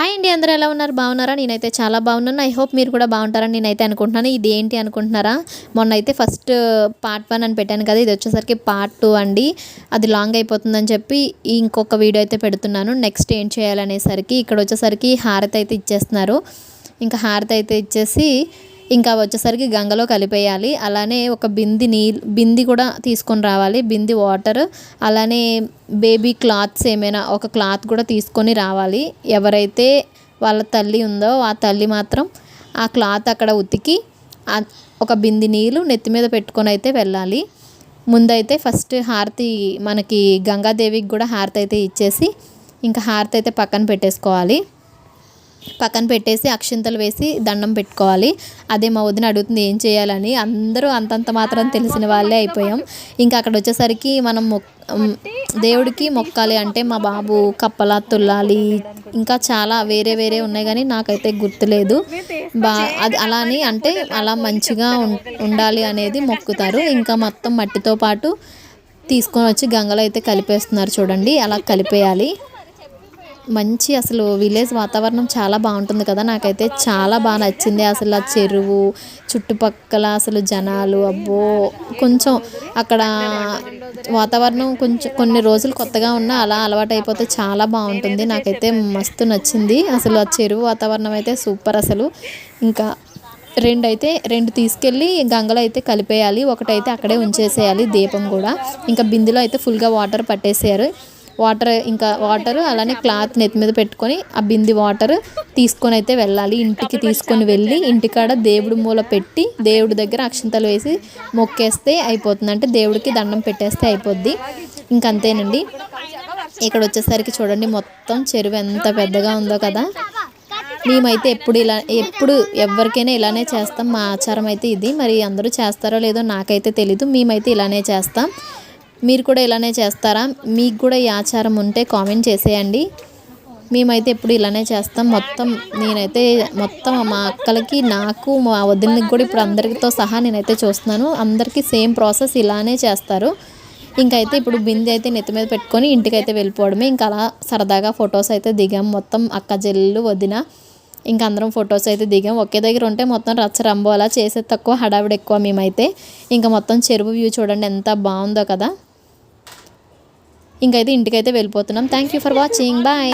Hi అండి, అందరూ ఎలా ఉన్నారు? బాగున్నారా? నేనైతే చాలా బాగున్నాను. ఐ హోప్ మీరు కూడా బాగుంటారని నేనైతే అనుకుంటున్నాను. ఇది ఏంటి అనుకుంటున్నారా? మొన్న అయితే ఫస్ట్ పార్ట్ 1 అని పెట్టాను కదా, ఇది వచ్చేసరికి పార్ట్ 2 అండి. అది లాంగ్ అయిపోతుందని చెప్పి ఇంకొక వీడియో అయితే పెడుతున్నాను. నెక్స్ట్ ఏం చేయాలనేసరికి ఇక్కడ వచ్చేసరికి హారతి అయితే ఇచ్చేస్తున్నారు. ఇంకా హారతి అయితే ఇచ్చేసి ఇంకా వచ్చేసరికి గంగలో కలిపేయాలి. అలానే ఒక బింది కూడా తీసుకొని రావాలి, బింది వాటర్. అలానే బేబీ క్లాత్స్ ఏమైనా ఒక క్లాత్ కూడా తీసుకొని రావాలి. ఎవరైతే వాళ్ళ తల్లి ఉందో ఆ తల్లి మాత్రం ఆ క్లాత్ అక్కడ ఉతికి ఒక బింది నీళ్ళు నెత్తి మీద పెట్టుకొని అయితే వెళ్ళాలి. ముందైతే ఫస్ట్ హారతి మనకి గంగాదేవికి కూడా హారతి అయితే ఇచ్చేసి ఇంకా హారతి అయితే పక్కన పెట్టేసుకోవాలి. పక్కన పెట్టేసి అక్షింతలు వేసి దండం పెట్టుకోవాలి. అదే మా వదిన అడుగుతుంది ఏం చేయాలని. అందరూ అంతంత మాత్రం తెలిసిన వాళ్ళే అయిపోయాం. ఇంకా అక్కడ వచ్చేసరికి మనం దేవుడికి మొక్కాలి అంటే మా బాబు కప్పలా తుల్లాలి, ఇంకా చాలా వేరే వేరే ఉన్నాయి కానీ నాకైతే గుర్తులేదు. అది అలా అని అంటే అలా మంచిగా ఉండాలి అనేది మొక్కుతారు. ఇంకా మొత్తం మట్టితో పాటు తీసుకొని వచ్చి గంగలో అయితే కలిపేస్తున్నారు చూడండి. అలా కలిపేయాలి. మంచి అసలు విలేజ్ వాతావరణం చాలా బాగుంటుంది కదా, నాకైతే చాలా బాగా నచ్చింది. అసలు ఆ చెరువు చుట్టుపక్కల అసలు జనాలు, అబ్బో కొంచెం అక్కడ వాతావరణం కొంచెం కొన్ని రోజులు కొత్తగా ఉన్నా అలా అలవాటు అయిపోతే చాలా బాగుంటుంది. నాకైతే మస్తు నచ్చింది. అసలు ఆ చెరువు వాతావరణం అయితే సూపర్ అసలు. ఇంకా రెండు తీసుకెళ్ళి గంగలో అయితే కలిపేయాలి, ఒకటైతే అక్కడే ఉంచేసేయాలి దీపం కూడా. ఇంకా బిందెలో అయితే ఫుల్గా వాటర్ పట్టేసారు. వాటర్ అలానే క్లాత్ నెత్తి మీద పెట్టుకొని ఆ బింది వాటర్ తీసుకొని అయితే వెళ్ళాలి. ఇంటికి తీసుకొని వెళ్ళి ఇంటికాడ దేవుడి మూల పెట్టి దేవుడి దగ్గర అక్షింతలు వేసి మొక్కేస్తే అయిపోతుంది. అంటే దేవుడికి దండం పెట్టేస్తే అయిపోద్ది. ఇంకంతేనండి. ఇక్కడ వచ్చేసరికి చూడండి మొత్తం చెరువు ఎంత పెద్దగా ఉందో కదా. మేమైతే ఎప్పుడు ఎవరికైనా ఇలానే చేస్తాం. మా ఆచారం అయితే ఇది. మరి అందరూ చేస్తారో లేదో నాకైతే తెలీదు. మేమైతే ఇలానే చేస్తాం. మీరు కూడా ఇలానే చేస్తారా? మీకు కూడా ఈ ఆచారం ఉంటే కామెంట్ చేసేయండి. మేమైతే ఎప్పుడు ఇలానే చేస్తాం. నేనైతే మొత్తం మా అక్కలకి, నాకు, మా వదినకి కూడా ఇప్పుడు అందరితో సహా నేనైతే చూస్తున్నాను. అందరికీ సేమ్ ప్రాసెస్ ఇలానే చేస్తారు. ఇంకైతే ఇప్పుడు బిందె అయితే నెత్తి మీద పెట్టుకొని ఇంటికైతే వెళ్ళిపోవడమే. ఇంకా అలా సరదాగా ఫొటోస్ అయితే దిగాం. మొత్తం అక్క చెల్లెలు వదిన ఇంకా అందరం ఫొటోస్ అయితే దిగాం. ఒకే దగ్గర ఉంటే మొత్తం రచ్చరంబో అలా చేసేది తక్కువ, హడావిడి ఎక్కువ. మేమైతే ఇంకా మొత్తం చెరువు వ్యూ చూడండి ఎంత బాగుందో కదా. ఇంకైతే ఇంటికైతే వెళ్ళిపోతున్నాం. Thank you for watching. Bye.